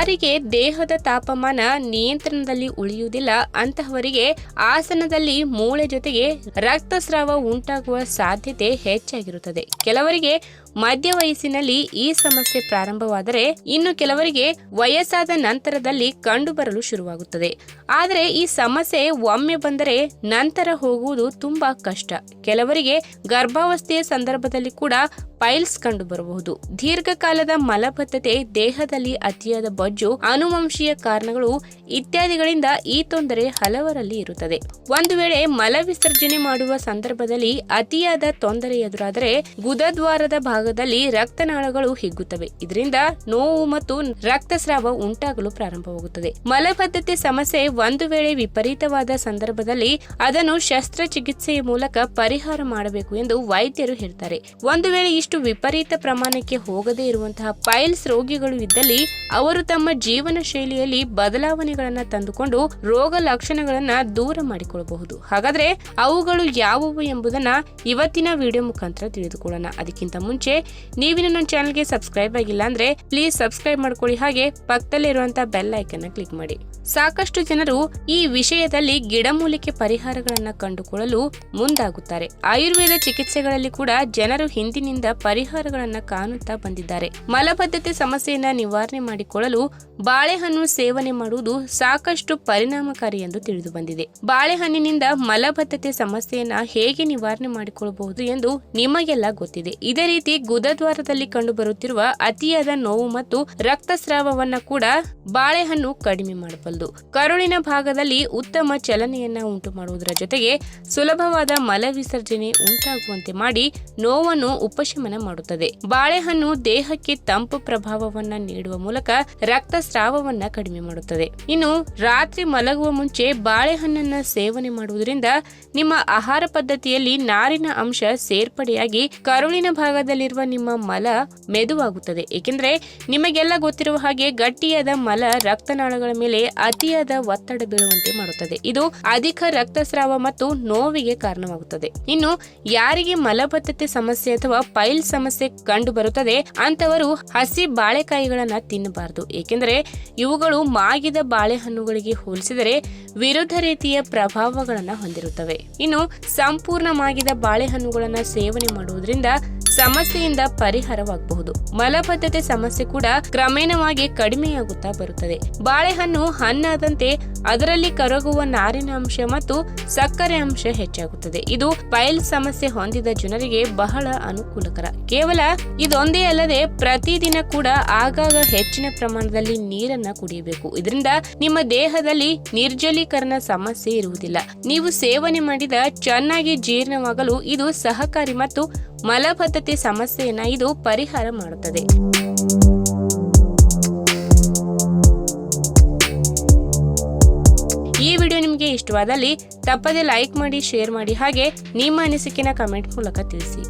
ಯಾರಿಗೆ ದೇಹದ ತಾಪಮಾನ ನಿಯಂತ್ರಣದಲ್ಲಿ ಉಳಿಯುವುದಿಲ್ಲ ಅಂತಹವರಿಗೆ ಆಸನದಲ್ಲಿ ಮೂಳೆ ಜೊತೆಗೆ ರಕ್ತಸ್ರಾವ ಉಂಟಾಗುವ ಸಾಧ್ಯತೆ ಹೆಚ್ಚಾಗಿರುತ್ತದೆ. ಕೆಲವರಿಗೆ ಮಧ್ಯ ವಯಸ್ಸಿನಲ್ಲಿ ಈ ಸಮಸ್ಯೆ ಪ್ರಾರಂಭವಾದರೆ ಇನ್ನು ಕೆಲವರಿಗೆ ವಯಸ್ಸಾದ ನಂತರದಲ್ಲಿ ಕಂಡುಬರಲು ಶುರುವಾಗುತ್ತದೆ. ಆದರೆ ಈ ಸಮಸ್ಯೆ ಒಮ್ಮೆ ಬಂದರೆ ನಂತರ ಹೋಗುವುದು ತುಂಬಾ ಕಷ್ಟ. ಕೆಲವರಿಗೆ ಗರ್ಭಾವಸ್ಥೆಯ ಸಂದರ್ಭದಲ್ಲಿ ಕೂಡ ಪೈಲ್ಸ್ ಕಂಡು ಬರಬಹುದು. ದೀರ್ಘಕಾಲದ ಮಲಬದ್ಧತೆ, ದೇಹದಲ್ಲಿ ಅತಿಯಾದ ಬೊಜ್ಜು, ಆನುವಂಶೀಯ ಕಾರಣಗಳು ಇತ್ಯಾದಿಗಳಿಂದ ಈ ತೊಂದರೆ ಹಲವರಲ್ಲಿ ಇರುತ್ತದೆ. ಒಂದು ವೇಳೆ ಮಲ ವಿಸರ್ಜನೆ ಮಾಡುವ ಸಂದರ್ಭದಲ್ಲಿ ಅತಿಯಾದ ತೊಂದರೆ ಎದುರಾದರೆ ಗುದದ್ವಾರದ ಭಾಗದಲ್ಲಿ ರಕ್ತನಾಳಗಳು ಹಿಗ್ಗುತ್ತವೆ. ಇದರಿಂದ ನೋವು ಮತ್ತು ರಕ್ತಸ್ರಾವ ಉಂಟಾಗಲು ಪ್ರಾರಂಭವಾಗುತ್ತದೆ. ಮಲಬದ್ಧತೆ ಸಮಸ್ಯೆ ಒಂದು ವೇಳೆ ವಿಪರೀತವಾದ ಸಂದರ್ಭದಲ್ಲಿ ಅದನ್ನು ಶಸ್ತ್ರಚಿಕಿತ್ಸೆಯ ಮೂಲಕ ಪರಿಹಾರ ಮಾಡಬೇಕು ಎಂದು ವೈದ್ಯರು ಹೇಳ್ತಾರೆ. ಒಂದು ವೇಳೆ ಇಷ್ಟು ವಿಪರೀತ ಪ್ರಮಾಣಕ್ಕೆ ಹೋಗದೇ ಇರುವಂತಹ ಪೈಲ್ಸ್ ರೋಗಿಗಳು ಇದ್ದಲ್ಲಿ ಅವರು ತಮ್ಮ ಜೀವನ ಶೈಲಿಯಲ್ಲಿ ಬದಲಾವಣೆಗಳನ್ನ ತಂದುಕೊಂಡು ರೋಗ ಲಕ್ಷಣಗಳನ್ನ ದೂರ ಮಾಡಿಕೊಳ್ಳಬಹುದು. ಹಾಗಾದ್ರೆ ಅವುಗಳು ಯಾವುವು ಎಂಬುದನ್ನ ಇವತ್ತಿನ ವಿಡಿಯೋ ಮುಖಾಂತರ ತಿಳಿದುಕೊಳ್ಳೋಣ. ಅದಕ್ಕಿಂತ ಮುಂಚೆ ನೀವಿನ್ನು ನನ್ನ ಚಾನೆಲ್ಗೆ ಸಬ್ಸ್ಕ್ರೈಬ್ ಆಗಿಲ್ಲ ಅಂದ್ರೆ ಪ್ಲೀಸ್ ಸಬ್ಸ್ಕ್ರೈಬ್ ಮಾಡ್ಕೊಳ್ಳಿ, ಹಾಗೆ ಪಕ್ಕದಲ್ಲಿರುವಂತಹ ಬೆಲ್ ಐಕನ್ ಕ್ಲಿಕ್ ಮಾಡಿ. ಸಾಕಷ್ಟು ಜನರು ಈ ವಿಷಯದಲ್ಲಿ ಗಿಡಮೂಲಿಕೆ ಪರಿಹಾರಗಳನ್ನ ಕಂಡುಕೊಳ್ಳಲು ಮುಂದಾಗುತ್ತಾರೆ. ಆಯುರ್ವೇದ ಚಿಕಿತ್ಸೆಗಳಲ್ಲಿ ಕೂಡ ಜನರು ಹಿಂದಿನಿಂದ ಪರಿಹಾರಗಳನ್ನ ಕಾಣುತ್ತಾ ಬಂದಿದ್ದಾರೆ. ಮಲಬದ್ಧತೆ ಸಮಸ್ಯೆಯನ್ನ ನಿವಾರಣೆ ಮಾಡಿಕೊಳ್ಳಲು ಬಾಳೆಹಣ್ಣು ಸೇವನೆ ಮಾಡುವುದು ಸಾಕಷ್ಟು ಪರಿಣಾಮಕಾರಿ ಎಂದು ತಿಳಿದು ಬಂದಿದೆ. ಬಾಳೆಹಣ್ಣಿನಿಂದ ಮಲಬದ್ಧತೆ ಸಮಸ್ಯೆಯನ್ನ ಹೇಗೆ ನಿವಾರಣೆ ಮಾಡಿಕೊಳ್ಳಬಹುದು ಎಂದು ನಿಮಗೆಲ್ಲ ಗೊತ್ತಿದೆ. ಇದೇ ರೀತಿ ಗುದದ್ವಾರದಲ್ಲಿ ಕಂಡುಬರುತ್ತಿರುವ ಅತಿಯಾದ ನೋವು ಮತ್ತು ರಕ್ತಸ್ರಾವವನ್ನ ಕೂಡ ಬಾಳೆಹಣ್ಣು ಕಡಿಮೆ ಮಾಡಬಲ್ಲದು. ಕರುಳಿನ ಭಾಗದಲ್ಲಿ ಉತ್ತಮ ಚಲನೆಯನ್ನ ಉಂಟು ಮಾಡುವುದರ ಜೊತೆಗೆ ಸುಲಭವಾದ ಮಲ ವಿಸರ್ಜನೆ ಉಂಟಾಗುವಂತೆ ಮಾಡಿ ನೋವನ್ನು ಉಪಶಮನ ಮಾಡುತ್ತದೆ. ಬಾಳೆಹಣ್ಣು ದೇಹಕ್ಕೆ ತಂಪು ಪ್ರಭಾವವನ್ನ ನೀಡುವ ಮೂಲಕ ರಕ್ತಸ್ರಾವವನ್ನ ಕಡಿಮೆ ಮಾಡುತ್ತದೆ. ಇನ್ನು ರಾತ್ರಿ ಮಲಗುವ ಮುಂಚೆ ಬಾಳೆಹಣ್ಣನ್ನ ಸೇವನೆ ಮಾಡುವುದರಿಂದ ನಿಮ್ಮ ಆಹಾರ ಪದ್ಧತಿಯಲ್ಲಿ ನಾರಿನ ಅಂಶ ಸೇರ್ಪಡೆಯಾಗಿ ಕರುಳಿನ ಭಾಗದಲ್ಲಿರುವ ನಿಮ್ಮ ಮಲ ಮೆದುವಾಗುತ್ತದೆ. ಏಕೆಂದ್ರೆ ನಿಮಗೆಲ್ಲ ಗೊತ್ತಿರುವ ಹಾಗೆ ಗಟ್ಟಿಯಾದ ಮಲ ರಕ್ತನಾಳಗಳ ಮೇಲೆ ಅತಿಯಾದ ಒತ್ತಡ ಬೀಳುವಂತೆ ಮಾಡುತ್ತದೆ. ಇದು ಅಧಿಕ ರಕ್ತಸ್ರಾವ ಮತ್ತು ನೋವಿಗೆ ಕಾರಣವಾಗುತ್ತದೆ. ಇನ್ನು ಯಾರಿಗೆ ಮಲಬದ್ಧತೆ ಸಮಸ್ಯೆ ಅಥವಾ ಪೈಲ್ ಸಮಸ್ಯೆ ಕಂಡು ಬರುತ್ತದೆ ಅಂತವರು ಹಸಿ ಬಾಳೆಕಾಯಿಗಳನ್ನ ತಿನ್ನಬಾರದು. ಏಕೆಂದರೆ ಇವುಗಳು ಮಾಗಿದ ಬಾಳೆಹಣ್ಣುಗಳಿಗೆ ಹೋಲಿಸಿದರೆ ವಿರುದ್ಧ ರೀತಿಯ ಪ್ರಭಾವಗಳನ್ನ ಹೊಂದಿರುತ್ತವೆ. ಇನ್ನು ಸಂಪೂರ್ಣ ಮಾಗಿದ ಬಾಳೆಹಣ್ಣುಗಳನ್ನ ಸೇವನೆ ಮಾಡುವುದರಿಂದ ಸಮಸ್ಯೆಯಿಂದ ಪರಿಹಾರವಾಗಬಹುದು. ಮಲಬದ್ಧತೆ ಸಮಸ್ಯೆ ಕೂಡ ಕ್ರಮೇಣವಾಗಿ ಕಡಿಮೆಯಾಗುತ್ತಾ ಬರುತ್ತದೆ. ಬಾಳೆಹಣ್ಣು ಹಣ್ಣಾದಂತೆ ಅದರಲ್ಲಿ ಕರಗುವ ನಾರಿನ ಅಂಶ ಮತ್ತು ಸಕ್ಕರೆ ಅಂಶ ಹೆಚ್ಚಾಗುತ್ತದೆ. ಇದು ಪೈಲ್ ಸಮಸ್ಯೆ ಹೊಂದಿದ ಜನರಿಗೆ ಬಹಳ ಅನುಕೂಲಕರ. ಕೇವಲ ಇದೊಂದೇ ಅಲ್ಲದೆ ಪ್ರತಿದಿನ ಕೂಡ ಆಗಾಗ ಹೆಚ್ಚಿನ ಪ್ರಮಾಣದಲ್ಲಿ ನೀರನ್ನ ಕುಡಿಯಬೇಕು. ಇದರಿಂದ ನಿಮ್ಮ ದೇಹದಲ್ಲಿ ನಿರ್ಜಲೀಕರಣ ಸಮಸ್ಯೆ ಇರುವುದಿಲ್ಲ. ನೀವು ಸೇವನೆ ಮಾಡಿದ ಚೆನ್ನಾಗಿ ಜೀರ್ಣವಾಗಲು ಇದು ಸಹಕಾರಿ ಮತ್ತು ಮಲಬದ್ಧತೆ ಸಮಸ್ಯೆಯನ್ನ ಇದು ಪರಿಹಾರ ಮಾಡುತ್ತದೆ. ಈ ವಿಡಿಯೋ ನಿಮಗೆ ಇಷ್ಟವಾದಲ್ಲಿ ತಪ್ಪದೆ ಲೈಕ್ ಮಾಡಿ, ಶೇರ್ ಮಾಡಿ, ಹಾಗೆ ನಿಮ್ಮ ಅನಿಸಿಕೆನ ಕಮೆಂಟ್ ಮೂಲಕ ತಿಳಿಸಿ.